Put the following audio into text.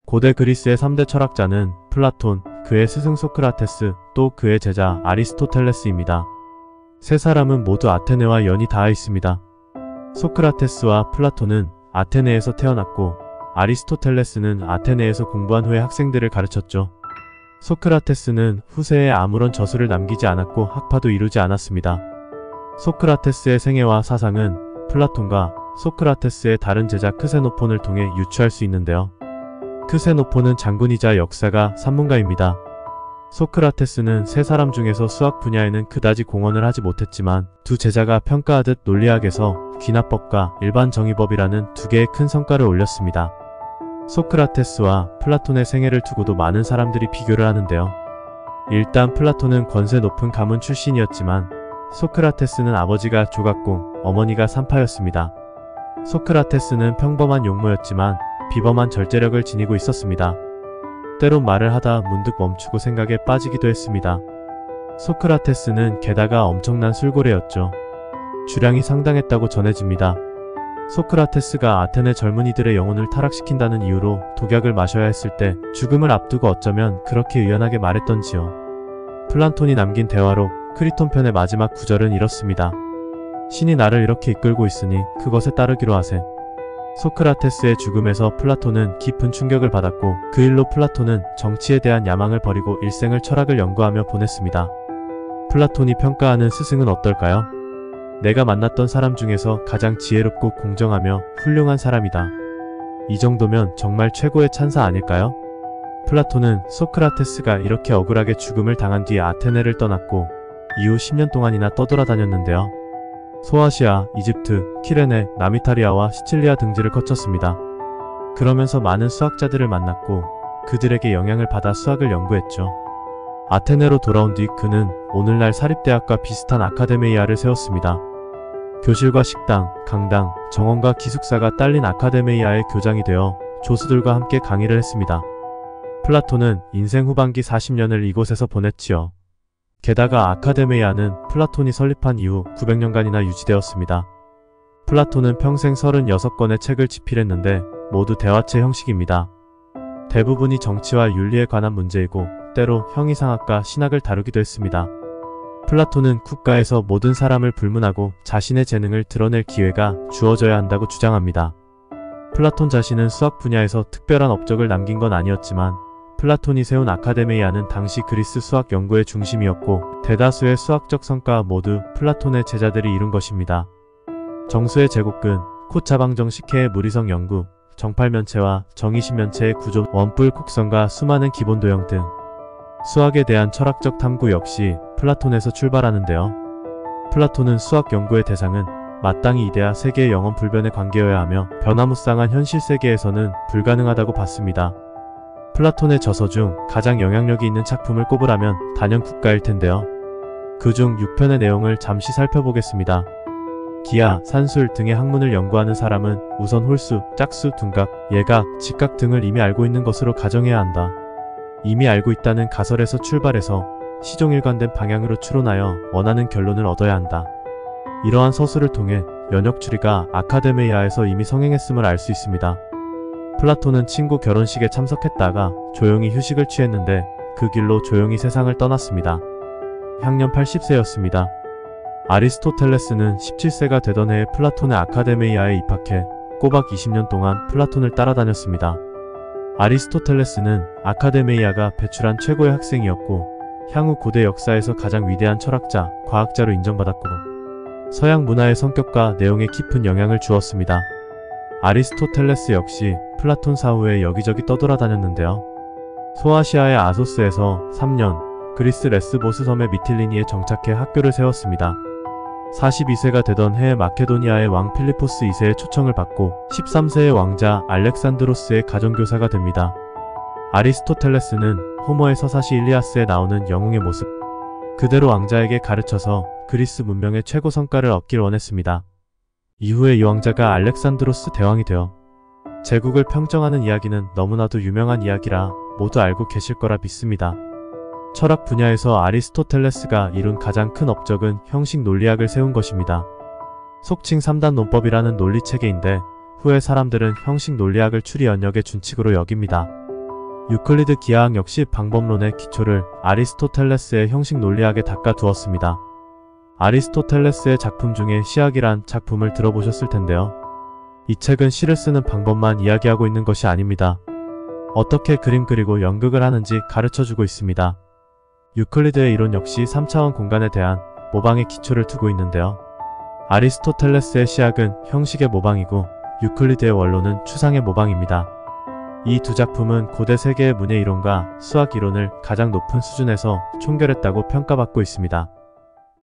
고대 그리스의 3대 철학자는 플라톤, 그의 스승 소크라테스, 또 그의 제자 아리스토텔레스입니다. 세 사람은 모두 아테네와 연이 닿아 있습니다. 소크라테스와 플라톤은 아테네에서 태어났고 아리스토텔레스는 아테네에서 공부한 후에 학생들을 가르쳤죠. 소크라테스는 후세에 아무런 저술을 남기지 않았고 학파도 이루지 않았습니다. 소크라테스의 생애와 사상은 플라톤과 소크라테스의 다른 제자 크세노폰을 통해 유추할 수 있는데요. 크세노폰은 장군이자 역사가 산문가입니다. 소크라테스는 세 사람 중에서 수학 분야에는 그다지 공헌을 하지 못했지만 두 제자가 평가하듯 논리학에서 귀납법과 일반 정의법이라는 두 개의 큰 성과를 올렸습니다. 소크라테스와 플라톤의 생애를 두고도 많은 사람들이 비교를 하는데요. 일단 플라톤은 권세 높은 가문 출신이었지만 소크라테스는 아버지가 조각공, 어머니가 산파였습니다. 소크라테스는 평범한 용모였지만 비범한 절제력을 지니고 있었습니다. 때론 말을 하다 문득 멈추고 생각에 빠지기도 했습니다. 소크라테스는 게다가 엄청난 술고래였죠. 주량이 상당했다고 전해집니다. 소크라테스가 아테네 젊은이들의 영혼을 타락시킨다는 이유로 독약을 마셔야 했을 때 죽음을 앞두고 어쩌면 그렇게 의연하게 말했던지요. 플라톤이 남긴 대화록 크리톤 편의 마지막 구절은 이렇습니다. 신이 나를 이렇게 이끌고 있으니 그것에 따르기로 하세. 소크라테스의 죽음에서 플라톤은 깊은 충격을 받았고 그 일로 플라톤은 정치에 대한 야망을 버리고 일생을 철학을 연구하며 보냈습니다. 플라톤이 평가하는 스승은 어떨까요? 내가 만났던 사람 중에서 가장 지혜롭고 공정하며 훌륭한 사람이다. 이 정도면 정말 최고의 찬사 아닐까요? 플라톤은 소크라테스가 이렇게 억울하게 죽음을 당한 뒤 아테네를 떠났고 이후 10년 동안이나 떠돌아다녔는데요. 소아시아, 이집트, 키레네, 남이타리아와 시칠리아 등지를 거쳤습니다. 그러면서 많은 수학자들을 만났고 그들에게 영향을 받아 수학을 연구했죠. 아테네로 돌아온 뒤 그는 오늘날 사립대학과 비슷한 아카데메이아를 세웠습니다. 교실과 식당, 강당, 정원과 기숙사가 딸린 아카데메이아의 교장이 되어 조수들과 함께 강의를 했습니다. 플라톤은 인생 후반기 40년을 이곳에서 보냈지요. 게다가 아카데메이아는 플라톤이 설립한 이후 900년간이나 유지되었습니다. 플라톤은 평생 36권의 책을 집필했는데 모두 대화체 형식입니다. 대부분이 정치와 윤리에 관한 문제이고 때로 형이상학과 신학을 다루기도 했습니다. 플라톤은 국가에서 모든 사람을 불문하고 자신의 재능을 드러낼 기회가 주어져야 한다고 주장합니다. 플라톤 자신은 수학 분야에서 특별한 업적을 남긴 건 아니었지만 플라톤이 세운 아카데메이아는 당시 그리스 수학 연구의 중심이었고 대다수의 수학적 성과 모두 플라톤의 제자들이 이룬 것입니다. 정수의 제곱근, 코차방정 식혜의 무리성 연구, 정팔면체와 정이신면체의 구조, 원뿔 곡선과 수많은 기본 도형 등 수학에 대한 철학적 탐구 역시 플라톤에서 출발하는데요. 플라톤은 수학 연구의 대상은 마땅히 이데아 세계의 영원 불변의 관계여야 하며 변화무쌍한 현실 세계에서는 불가능하다고 봤습니다. 플라톤의 저서 중 가장 영향력이 있는 작품을 꼽으라면 단연 국가일 텐데요. 그중 6편의 내용을 잠시 살펴보겠습니다. 기하, 산술 등의 학문을 연구하는 사람은 우선 홀수, 짝수, 둔각, 예각, 직각 등을 이미 알고 있는 것으로 가정해야 한다. 이미 알고 있다는 가설에서 출발해서 시종일관된 방향으로 추론하여 원하는 결론을 얻어야 한다. 이러한 서술을 통해 연역추리가 아카데메이아에서 이미 성행했음을 알 수 있습니다. 플라톤은 친구 결혼식에 참석했다가 조용히 휴식을 취했는데 그 길로 조용히 세상을 떠났습니다. 향년 80세였습니다. 아리스토텔레스는 17세가 되던 해에 플라톤의 아카데메이아에 입학해 꼬박 20년 동안 플라톤을 따라다녔습니다. 아리스토텔레스는 아카데메이아가 배출한 최고의 학생이었고 향후 고대 역사에서 가장 위대한 철학자, 과학자로 인정받았고 서양 문화의 성격과 내용에 깊은 영향을 주었습니다. 아리스토텔레스 역시 플라톤 사후에 여기저기 떠돌아다녔는데요. 소아시아의 아소스에서 3년, 그리스 레스보스 섬의 미틸리니에 정착해 학교를 세웠습니다. 42세가 되던 해에 마케도니아의 왕 필리포스 2세의 초청을 받고 13세의 왕자 알렉산드로스의 가정교사가 됩니다. 아리스토텔레스는 호머의 서사시 일리아스에 나오는 영웅의 모습 그대로 왕자에게 가르쳐서 그리스 문명의 최고 성과를 얻길 원했습니다. 이후에 이 왕자가 알렉산드로스 대왕이 되어 제국을 평정하는 이야기는 너무나도 유명한 이야기라 모두 알고 계실 거라 믿습니다. 철학 분야에서 아리스토텔레스가 이룬 가장 큰 업적은 형식 논리학을 세운 것입니다. 속칭 3단 논법이라는 논리체계인데 후에 사람들은 형식 논리학을 추리 연역의 준칙으로 여깁니다. 유클리드 기하학 역시 방법론의 기초를 아리스토텔레스의 형식 논리학에 닦아두었습니다. 아리스토텔레스의 작품 중에 시학이란 작품을 들어보셨을 텐데요. 이 책은 시를 쓰는 방법만 이야기하고 있는 것이 아닙니다. 어떻게 그림 그리고 연극을 하는지 가르쳐주고 있습니다. 유클리드의 이론 역시 3차원 공간에 대한 모방의 기초를 두고 있는데요. 아리스토텔레스의 시학은 형식의 모방이고 유클리드의 원론은 추상의 모방입니다. 이 두 작품은 고대 세계의 문예 이론과 수학 이론을 가장 높은 수준에서 총결했다고 평가받고 있습니다.